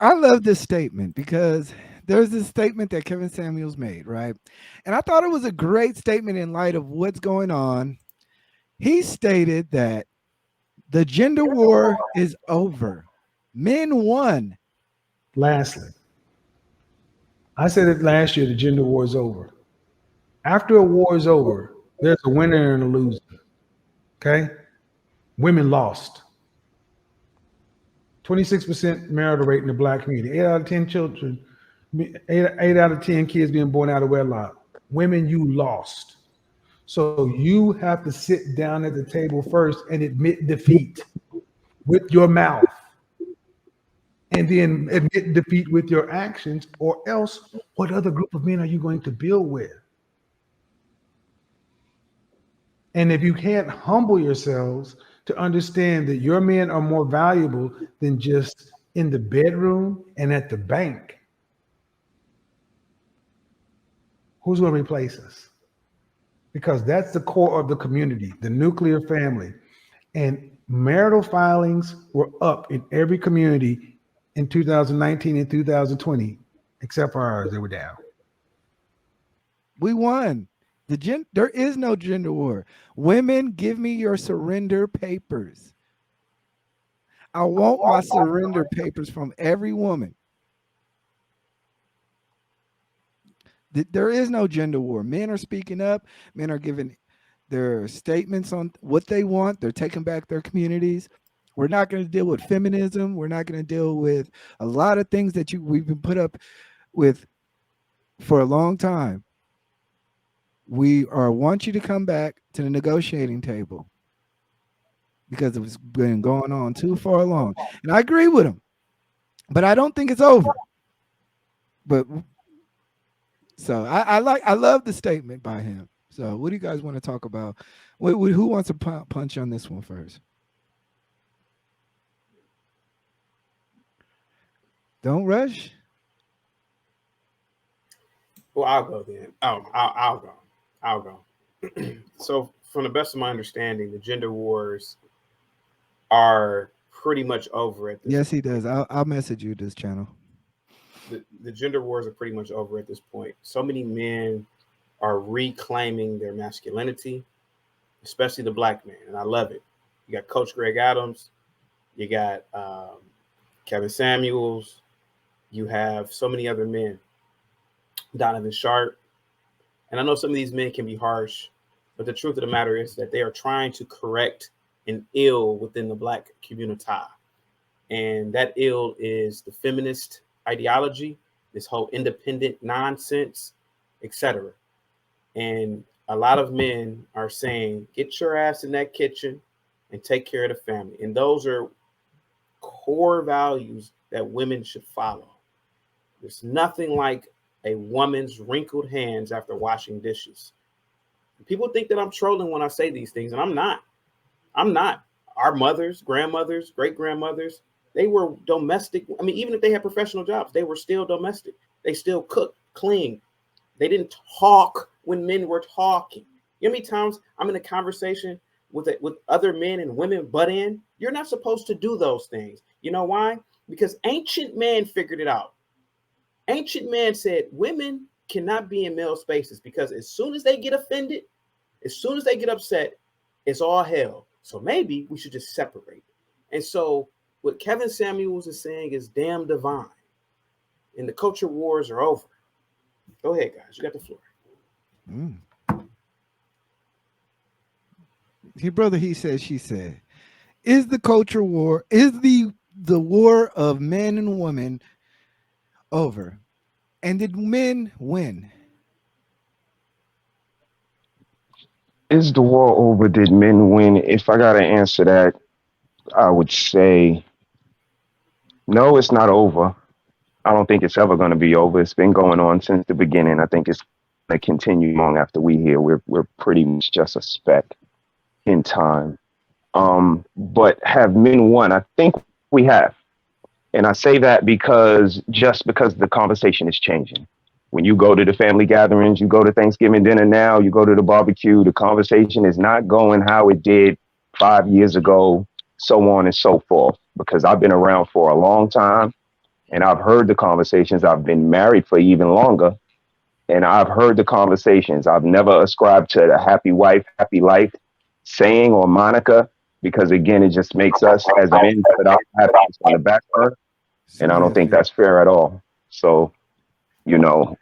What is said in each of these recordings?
I love this statement because there's this statement that Kevin Samuels made, right? And I thought it was a great statement in light of what's going on. He stated that the gender war is over. Men won. Lastly, I said it last year, the gender war is over. After a war is over, there's a winner and a loser. Okay? Women lost. 26% marital rate in the black community. 8 out of 10 children, eight out of 10 kids being born out of wedlock. Women, you lost. So you have to sit down at the table first and admit defeat with your mouth, and then admit defeat with your actions, or else what other group of men are you going to build with? And if you can't humble yourselves to understand that your men are more valuable than just in the bedroom and at the bank, who's going to replace us? Because that's the core of the community, the nuclear family. And marital filings were up in every community in 2019 and 2020, except for ours, they were down. We won. There is no gender war. Women, give me your surrender papers. I want my surrender papers from every woman. There is no gender war. Men are speaking up. Men are giving their statements on what they want. They're taking back their communities. We're not going to deal with feminism. We're not going to deal with a lot of things that we've been put up with for a long time. We want you to come back to the negotiating table because it's been going on too far along. And I agree with him, but I don't think it's over. But so I love the statement by him. So what do you guys want to talk about? Who wants to punch on this one first? Don't rush. Well, I'll go then. I'll go. I'll go. So, from the best of my understanding, the gender wars are pretty much over at this Yes, he does. I'll message you this channel. The gender wars are pretty much over at this point. So many men are reclaiming their masculinity, especially the black man, and I love it. You got Coach Greg Adams, you got Kevin Samuels, you have so many other men, Donovan Sharp. And I know some of these men can be harsh, but the truth of the matter is that they are trying to correct an ill within the black community. And that ill is the feminist ideology, this whole independent nonsense, etc. And a lot of men are saying, get your ass in that kitchen and take care of the family. And those are core values that women should follow. There's nothing like a woman's wrinkled hands after washing dishes. People think that I'm trolling when I say these things, and I'm not. I'm not. Our mothers, grandmothers, great-grandmothers, they were domestic. I mean, even if they had professional jobs, they were still domestic. They still cooked, cleaned. They didn't talk when men were talking. You know how many times I'm in a conversation with other men and women butt in? You're not supposed to do those things. You know why? Because ancient man figured it out. Ancient man said women cannot be in male spaces because as soon as they get offended, as soon as they get upset, it's all hell. So maybe we should just separate. And so what Kevin Samuels is saying is damn divine. And the culture wars are over. Go ahead, guys. You got the floor. Hey, brother, he said, she said. Is the culture war, is the war of men and women over? And did men win? Is the war over? Did men win? If I gotta answer that, I would say no, it's not over. I don't think it's ever going to be over. It's been going on since the beginning. I think it's going to continue long after we here. We're pretty much just a speck in time. But have men won? I think we have. And I say that because the conversation is changing. When you go to the family gatherings, you go to Thanksgiving dinner now, you go to the barbecue, the conversation is not going how it did 5 years ago, so on and so forth. Because I've been around for a long time. And I've heard the conversations. I've been married for even longer. And I've heard the conversations. I've never ascribed to the happy wife, happy life saying or Monica, because again, it just makes us as men put our happiness on the back burner. So And I don't think heavy. that's fair at all. So, you know,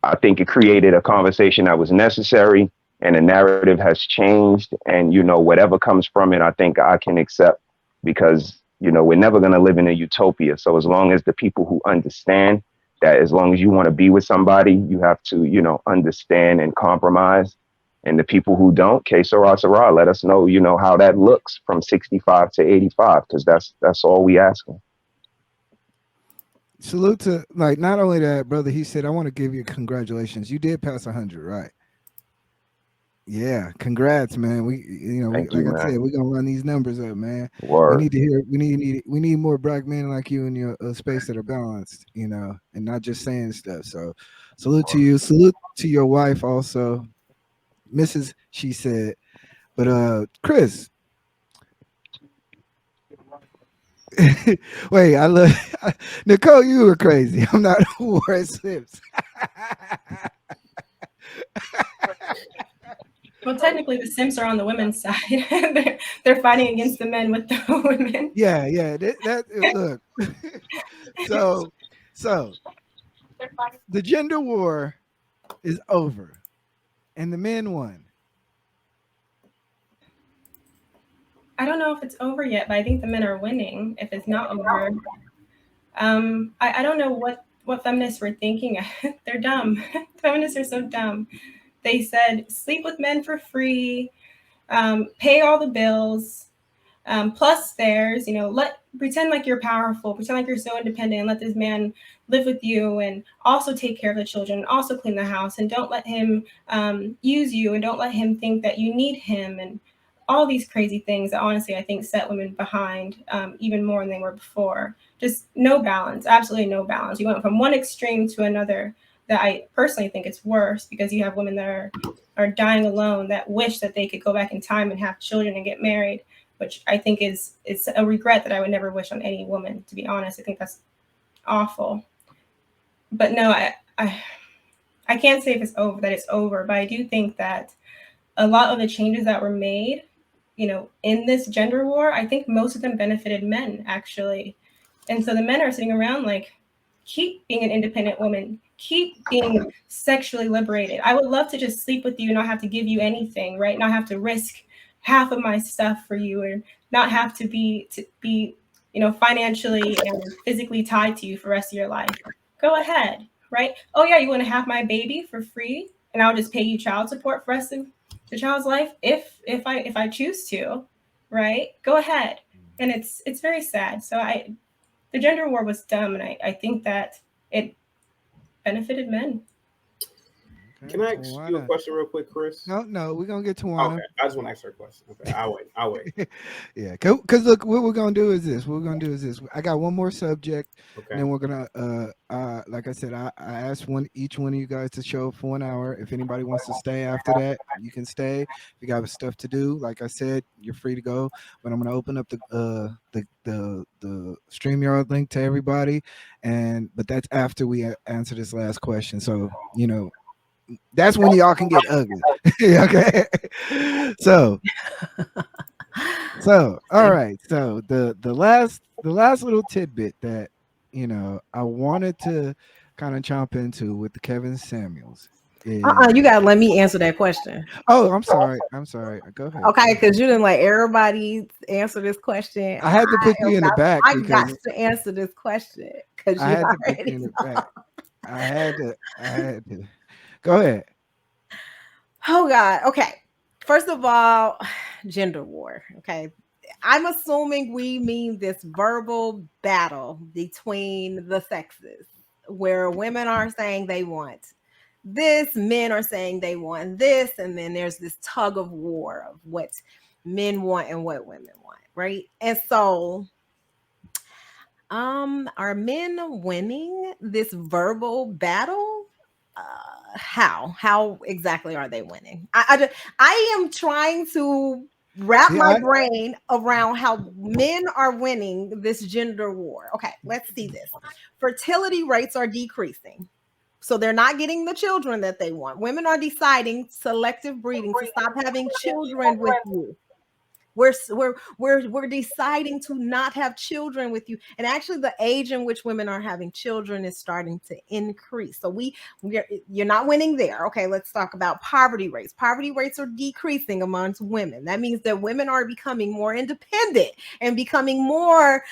I think it created a conversation that was necessary and the narrative has changed. And, whatever comes from it, I think I can accept because, we're never going to live in a utopia. So as long as the people who understand that as long as you want to be with somebody, you have to, understand and compromise. And the people who don't, que sera, sera, let us know, how that looks from 65 to 85, because that's all we asking. Salute to, like, not only that, brother. He said, "I want to give you congratulations. You did pass 100, right?" Yeah, congrats, man. We Thank you, like I said, man. we're gonna run these numbers up, man. We Word. need to hear. We need more black men like you in your space that are balanced, and not just saying stuff. So, salute to you. Salute to your wife also, Mrs. She said. But Kris, wait, I love Nicole. You were crazy. I'm not wearing slips. Well, technically, the Sims are on the women's side. they're fighting against the men with the women. Yeah. Look. so, so the gender war is over, and the men won. I don't know if it's over yet, but I think the men are winning. If it's not over, I don't know what feminists were thinking. They're dumb. Feminists are so dumb. They said sleep with men for free, pay all the bills, plus theirs. Let pretend like you're powerful, pretend like you're so independent, and let this man live with you, and also take care of the children, and also clean the house, and don't let him use you, and don't let him think that you need him, and all these crazy things that honestly I think set women behind even more than they were before. Just no balance, absolutely no balance. You went from one extreme to another that I personally think it's worse, because you have women that are dying alone that wish that they could go back in time and have children and get married, which I think is a regret that I would never wish on any woman, to be honest. I think that's awful. But no, I can't say if it's over that it's over, but I do think that a lot of the changes that were made, in this gender war, I think most of them benefited men, actually. And so the men are sitting around like, keep being an independent woman, keep being sexually liberated. I would love to just sleep with you, not have to give you anything, right? Not have to risk half of my stuff for you, or not have to be financially and physically tied to you for the rest of your life. Go ahead, right? Oh yeah, you want to have my baby for free, and I'll just pay you child support for the rest of the child's life if I choose to, right? Go ahead. And it's very sad. So the gender war was dumb, and I think that it benefited men. Okay, Can I ask you a Tawana. question real quick, Kris? No, we're gonna get Tawana. Okay, I just want to ask her a question. Okay, I'll wait. Yeah, because look, what we're gonna do is this. What we're gonna do is this. I got one more subject, and Okay. then we're gonna like I said, I asked each one of you guys to show up for 1 hour. If anybody wants to stay after that, you can stay. If you got stuff to do, like I said, you're free to go. But I'm gonna open up the StreamYard link to everybody, but that's after we answer this last question. So that's when y'all can get ugly. Okay. So all right. So the last little tidbit that I wanted to kind of chomp into with the Kevin Samuels is You gotta let me answer that question. oh, I'm sorry. Go ahead. Okay, because you didn't let everybody answer this question. I had to put you in the back I got because to answer this question because I you had to put you already in the know. back. I had to. Go ahead. Oh God. Okay. First of all, gender war. Okay. I'm assuming we mean this verbal battle between the sexes where women are saying they want this, men are saying they want this, and then there's this tug of war of what men want and what women want, right? And so are men winning this verbal battle? How exactly are they winning? I am trying to wrap Yeah, my brain around how men are winning this gender war. Okay, let's see this. Fertility rates are decreasing. So they're not getting the children that they want. Women are deciding selective breeding to stop having children with you. We're deciding to not have children with you, and actually the age in which women are having children is starting to increase. So you're not winning there. Okay, let's talk about poverty rates. Poverty rates are decreasing amongst women. That means that women are becoming more independent and becoming more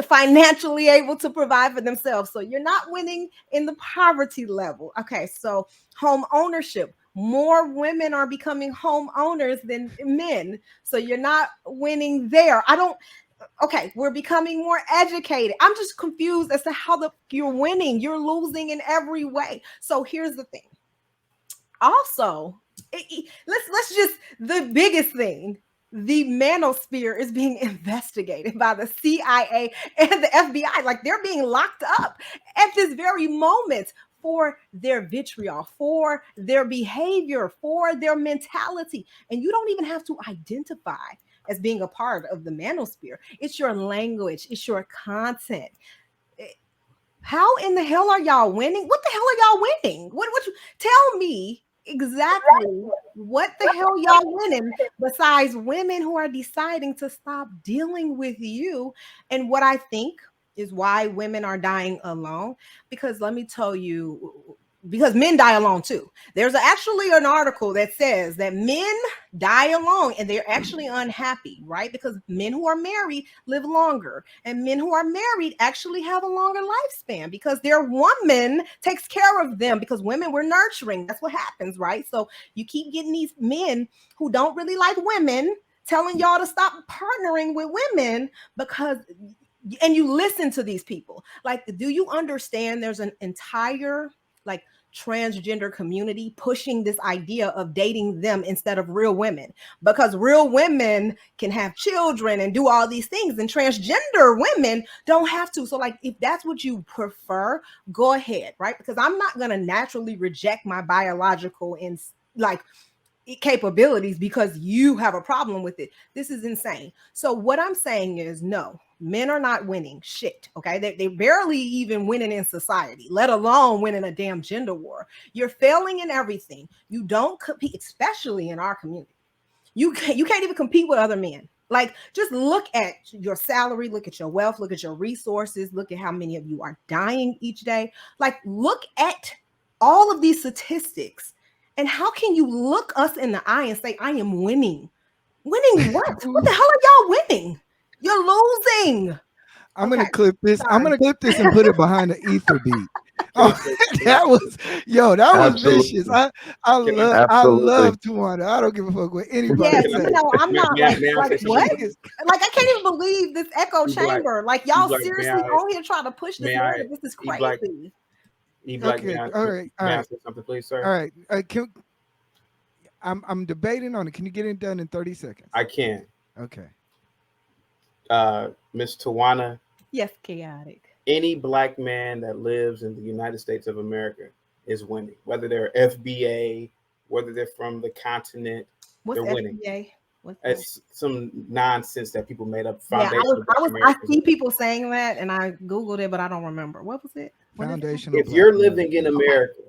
financially able to provide for themselves. So you're not winning in the poverty level. Okay, so home ownership, more women are becoming homeowners than men. So you're not winning there. Okay, we're becoming more educated. I'm just confused as to how you're winning. You're losing in every way. So here's the thing. Also, let's just, the biggest thing, the manosphere is being investigated by the CIA and the FBI. Like, they're being locked up at this very moment for their vitriol, for their behavior, for their mentality. And you don't even have to identify as being a part of the manosphere. It's your language, it's your content. How in the hell are y'all winning? What the hell are y'all winning? What you tell me exactly what the hell y'all winning besides women who are deciding to stop dealing with you? And what I think is why women are dying alone, because let me tell you, because men die alone too. There's actually an article that says that men die alone and they're actually unhappy, right? Because men who are married live longer, and men who are married actually have a longer lifespan because their woman takes care of them, because women, we're nurturing. That's what happens, right? So you keep getting these men who don't really like women telling y'all to stop partnering with women because, and you listen to these people. Like, do you understand there's an entire like transgender community pushing this idea of dating them instead of real women, because real women can have children and do all these things, and transgender women don't have to. So like, if that's what you prefer, go ahead, right? Because I'm not going to naturally reject my biological and like capabilities because you have a problem with it. This is insane. So what I'm saying is, no, men are not winning shit. Okay, they barely even winning in society, let alone winning a damn gender war. You're failing in everything. You don't compete, especially in our community. You can't even compete with other men. Like, just look at your salary, look at your wealth, look at your resources, look at how many of you are dying each day. Like, look at all of these statistics. And how can you look us in the eye and say, I am winning? Winning what? What the hell are y'all winning? You're losing. I'm Okay, gonna clip this. I'm sorry. gonna clip this and put it behind the ether beat. Oh, that was that was vicious. Absolutely. Can I, I Absolutely. love Tawana. I don't give a fuck what anybody Yes, can I, say. I'm not may, I- like may I say what? something? Like, I can't even believe this echo eBlack, chamber. Like, y'all eBlack, seriously on here trying to push this may I, narrative. This is eBlack, crazy. eBlack, Okay, all right, all may I right, say something, please, all sir? right. I'm debating on it. Can you get it done in 30 seconds? I can. Okay. Miss Tawana, Yes, chaotic. any black man that lives in the United States of America is winning. Whether they're FBA, whether they're from the continent, What's they're winning. FBA? What's that? It's some nonsense that people made up. Yeah, Foundation of Black I Americans. see people saying that, and I googled it, but I don't remember. What was it? What is it? Foundational If Black you're living in Americans. America,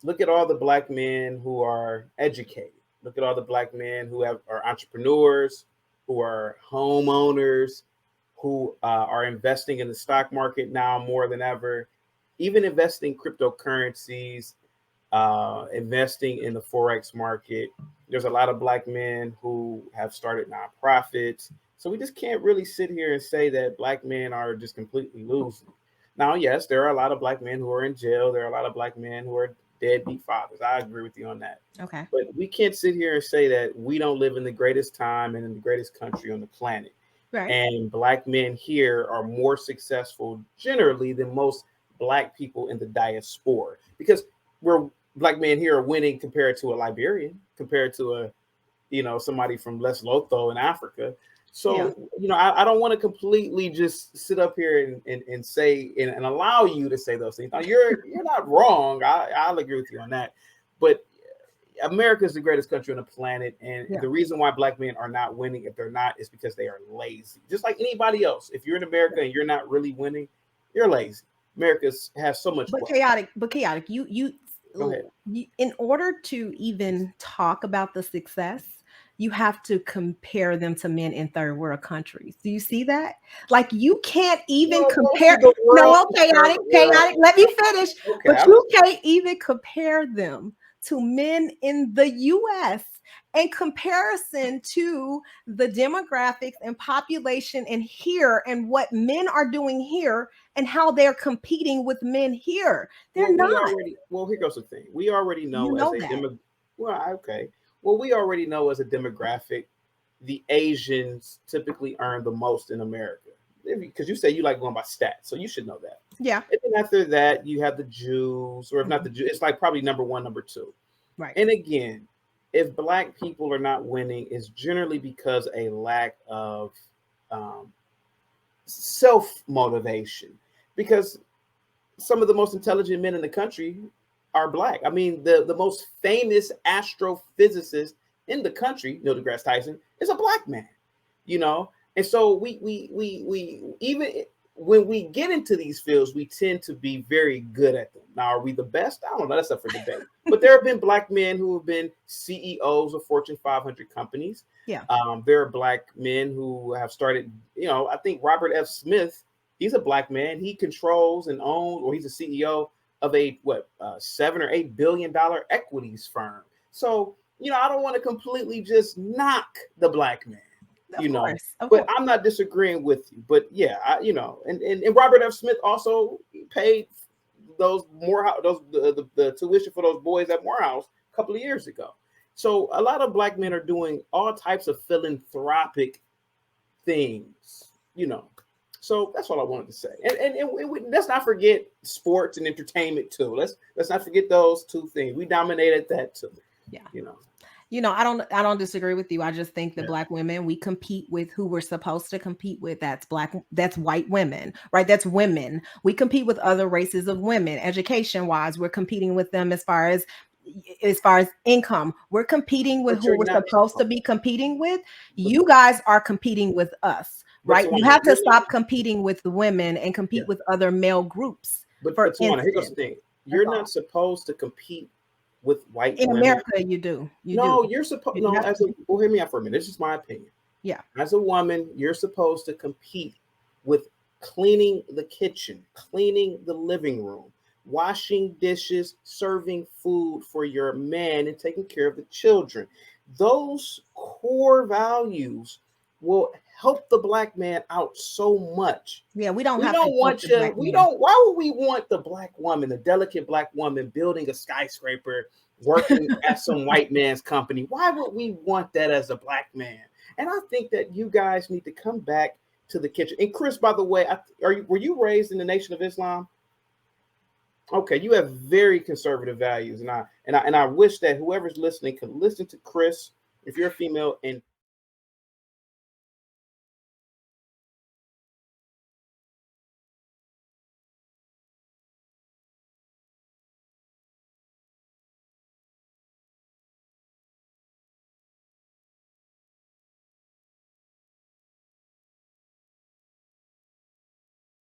look at all the black men who are educated. Look at all the black men who are entrepreneurs, who are homeowners, who are investing in the stock market now more than ever, even investing in cryptocurrencies, investing in the Forex market. There's a lot of black men who have started nonprofits. So we just can't really sit here and say that black men are just completely losing. Now, yes, there are a lot of black men who are in jail. There are a lot of black men who are deadbeat fathers. I agree with you on that. Okay. But we can't sit here and say that we don't live in the greatest time and in the greatest country on the planet. Right. And black men here are more successful generally than most black people in the diaspora, because black men here are winning compared to a Liberian, compared to somebody from Lesotho in Africa. So, I don't want to completely just sit up here and say and allow you to say those things. Now, you're not wrong. I'll agree with you on that. But America is the greatest country on the planet, and Yeah. the reason why black men are not winning, if they're not, is because they are lazy. Just like anybody else. If you're in America and you're not really winning, you're lazy. America has so much But wealth. chaotic. Go ahead. In order to even talk about the success, you have to compare them to men in third world countries. Do you see that? Like you can't even Well, most compare. of the world No, is third chaotic. Let me finish. Okay, But you can't even compare them to men in the US in comparison to the demographics and population and here and what men are doing here and how they're competing with men here. They're not. Here goes the thing. We already know You as know a that. okay. Well, we already know as a demographic, the Asians typically earn the most in America. Because you say you like going by stats, so you should know that. Yeah. And then after that, you have the Jews, or if not the Jews, it's like probably number one, number two. Right. And again, if black people are not winning, it's generally because a lack of self-motivation. Because some of the most intelligent men in the country are black. I mean, the most famous astrophysicist in the country, Neil deGrasse Tyson, is a black man, And so we even when we get into these fields, we tend to be very good at them. Now, are we the best? I don't know. That's up for debate. But there have been black men who have been CEOs of Fortune 500 companies. Yeah. There are black men who have started, I think Robert F. Smith, he's a black man. He controls and owns, or he's a CEO of a $7 or $8 billion equities firm. So, I don't want to completely just knock the black man. Of but course. I'm not disagreeing with you. But yeah, and Robert F. Smith also paid those the tuition for those boys at Morehouse a couple of years ago. So a lot of black men are doing all types of philanthropic things, So that's all I wanted to say. And let's not forget sports and entertainment too. Let's not forget those two things. We dominated that too. Yeah. I don't disagree with you. I just think that black women, we compete with who we're supposed to compete with. That's white women, right? That's women. We compete with other races of women. Education wise, we're competing with them as far as income. We're competing with who we're supposed to be competing with. You guys are competing with us, right? You have to stop competing with the women and compete with other male groups. But Tawana, here's the thing. You're not supposed to compete with white in women. America. You do. You're supposed. Hear me out for a minute. This is my opinion. Yeah. As a woman, you're supposed to compete with cleaning the kitchen, cleaning the living room, washing dishes, serving food for your man, and taking care of the children. Those core values will help the black man out so much. Yeah, we don't Why would we want the black woman, the delicate black woman, building a skyscraper, working at some white man's company? Why would we want that as a black man? And I think that you guys need to come back to the kitchen. And Kris, by the way, were you raised in the Nation of Islam? Okay, you have very conservative values, and I wish that whoever's listening could listen to Kris, if you're a female, and